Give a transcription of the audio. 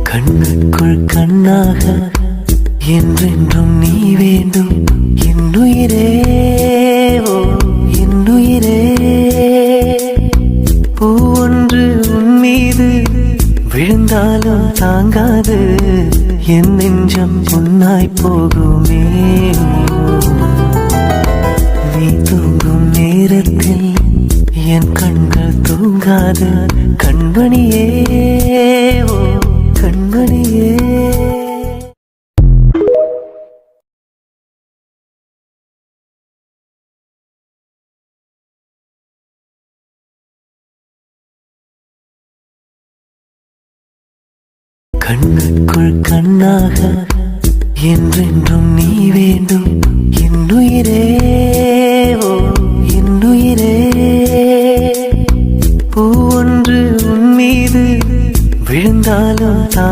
கண்ணுக்குள் கண்ணாக என்றென்றும் நீ வேண்டும் என்னுயிரே, ஓ என்னுயிரே. பூ ஒன்று உன் மீது விழுந்தாலும் தாங்காது, என் நெஞ்சம் பொன்னாய் போகுமே. நீ தூங்கும் நேரத்தில் என் கண்கள் தூங்காது, கண்மணியே, ஓ கண்மணியே. கண்ணுக்குள் கண்ணாக என்றென்றும் நீ வேண்டும் என்னுயிரே, ஓ என்னுயிரே. பூ ஒன்று உன் மீது விழுந்தாலும்